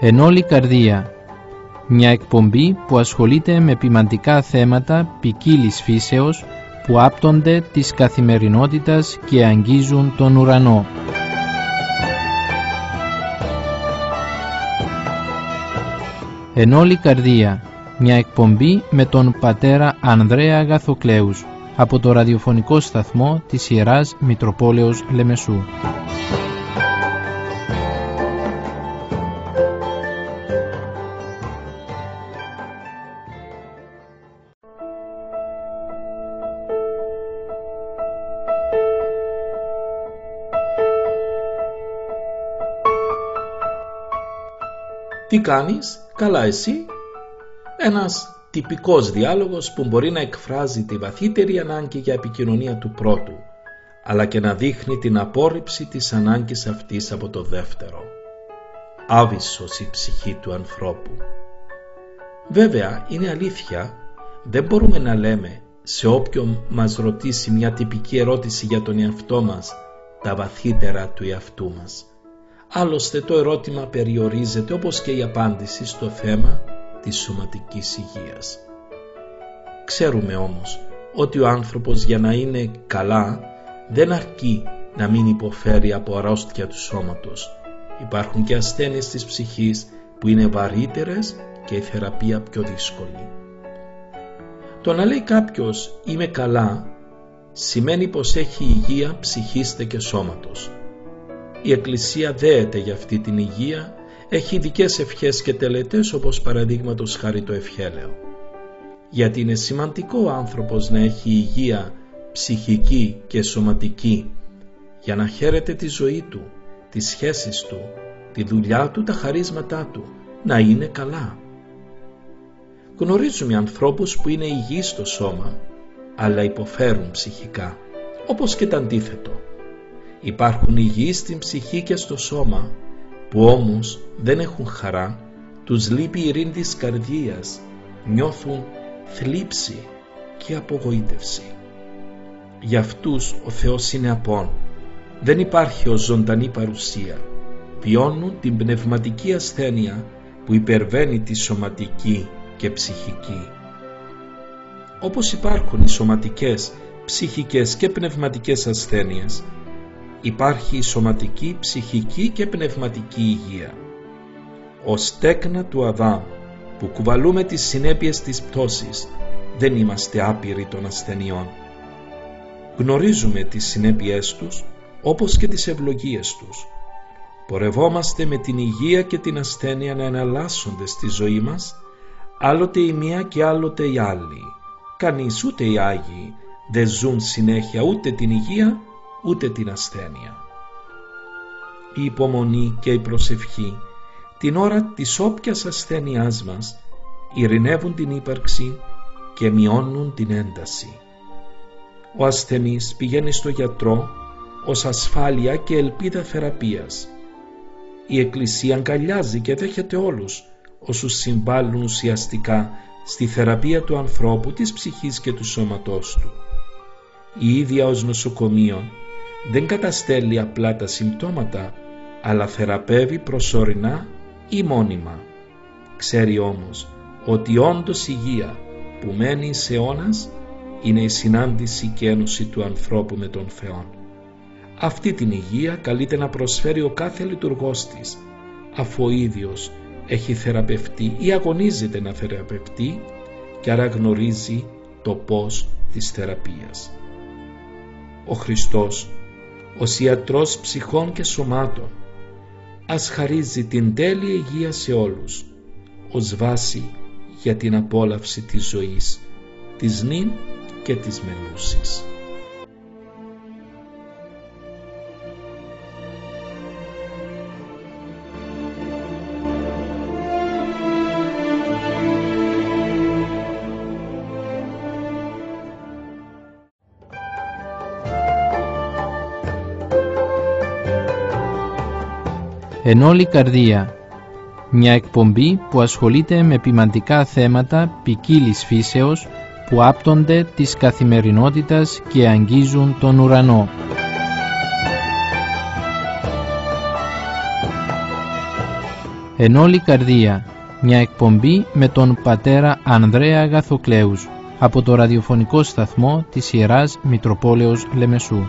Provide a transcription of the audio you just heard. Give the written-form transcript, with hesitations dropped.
Ενόλη καρδία. Μια εκπομπή που ασχολείται με ποιμαντικά θέματα ποικίλης φύσεως που άπτονται της καθημερινότητας και αγγίζουν τον ουρανό. Ενόλη καρδία. Μια εκπομπή με τον πατέρα Ανδρέα Αγαθοκλέους από το ραδιοφωνικό σταθμό της Ιεράς Μητροπόλεως Λεμεσού. Τι κάνεις, καλά εσύ? Ένας τυπικός διάλογος που μπορεί να εκφράζει τη βαθύτερη ανάγκη για επικοινωνία του πρώτου, αλλά και να δείχνει την απόρριψη της ανάγκης αυτής από το δεύτερο. Άβυσσος η ψυχή του ανθρώπου. Βέβαια, είναι αλήθεια, δεν μπορούμε να λέμε σε όποιον μας ρωτήσει μια τυπική ερώτηση για τον εαυτό μας τα βαθύτερα του εαυτού μας. Άλλωστε το ερώτημα περιορίζεται όπως και η απάντηση στο θέμα της σωματικής υγείας. Ξέρουμε όμως ότι ο άνθρωπος για να είναι καλά δεν αρκεί να μην υποφέρει από αρρώστια του σώματος. Υπάρχουν και ασθένειες της ψυχής που είναι βαρύτερες και η θεραπεία πιο δύσκολη. Το να λέει κάποιος «είμαι καλά» σημαίνει πως έχει υγεία ψυχής και σώματος. Η Εκκλησία δέεται για αυτή την υγεία, έχει ειδικές ευχές και τελετές όπως παραδείγματος χάρη το ευχέλαιο. Γιατί είναι σημαντικό ο άνθρωπος να έχει υγεία ψυχική και σωματική για να χαίρεται τη ζωή του, τις σχέσεις του, τη δουλειά του, τα χαρίσματά του, να είναι καλά. Γνωρίζουμε ανθρώπους που είναι υγιείς στο σώμα, αλλά υποφέρουν ψυχικά, όπως και το αντίθετο. Υπάρχουν υγιείς στην ψυχή και στο σώμα, που όμως δεν έχουν χαρά, τους λείπει η ειρήνη της καρδίας, νιώθουν θλίψη και απογοήτευση. Για αυτούς ο Θεός είναι απόν, δεν υπάρχει ως ζωντανή παρουσία, βιώνουν την πνευματική ασθένεια που υπερβαίνει τη σωματική και ψυχική. Όπως υπάρχουν οι σωματικές, ψυχικές και πνευματικές ασθένειες, υπάρχει η σωματική, ψυχική και πνευματική υγεία. Ως τέκνα του Αδάμ που κουβαλούμε τις συνέπειες της πτώσης, δεν είμαστε άπειροι των ασθενειών. Γνωρίζουμε τις συνέπειές τους όπως και τις ευλογίες τους. Πορευόμαστε με την υγεία και την ασθένεια να εναλλάσσονται στη ζωή μας, άλλοτε η μία και άλλοτε η άλλη. Κανείς, ούτε οι Άγιοι, δεν ζουν συνέχεια ούτε την υγεία ούτε την ασθένεια. Η υπομονή και η προσευχή την ώρα της όποιας ασθένειάς μας ειρηνεύουν την ύπαρξη και μειώνουν την ένταση. Ο ασθενής πηγαίνει στο γιατρό ως ασφάλεια και ελπίδα θεραπείας. Η Εκκλησία αγκαλιάζει και δέχεται όλους όσους συμβάλλουν ουσιαστικά στη θεραπεία του ανθρώπου, της ψυχής και του σώματός του. Η ίδια ως νοσοκομείο δεν καταστέλει απλά τα συμπτώματα, αλλά θεραπεύει προσωρινά ή μόνιμα. Ξέρει όμως ότι όντως υγεία που μένει σε αιώνας είναι η συνάντηση και ένωση του ανθρώπου με τον Θεό. Αυτή την υγεία καλείται να προσφέρει ο κάθε λειτουργός της, αφού ο ίδιος έχει θεραπευτεί ή αγωνίζεται να θεραπευτεί και άρα γνωρίζει το πώς της θεραπείας. Ο Χριστός, ως ιατρός ψυχών και σωμάτων, ας χαρίζει την τέλεια υγεία σε όλους, ως βάση για την απόλαυση της ζωής, της νυν και της μελούσης. Ενόλη καρδία. Μια εκπομπή που ασχολείται με ποιμαντικά θέματα ποικίλης φύσεως που άπτονται της καθημερινότητας και αγγίζουν τον ουρανό. Εν όλη καρδία, μια εκπομπή με τον πατέρα Ανδρέα Αγαθοκλέους από το ραδιοφωνικό σταθμό της Ιεράς Μητροπόλεως Λεμεσού.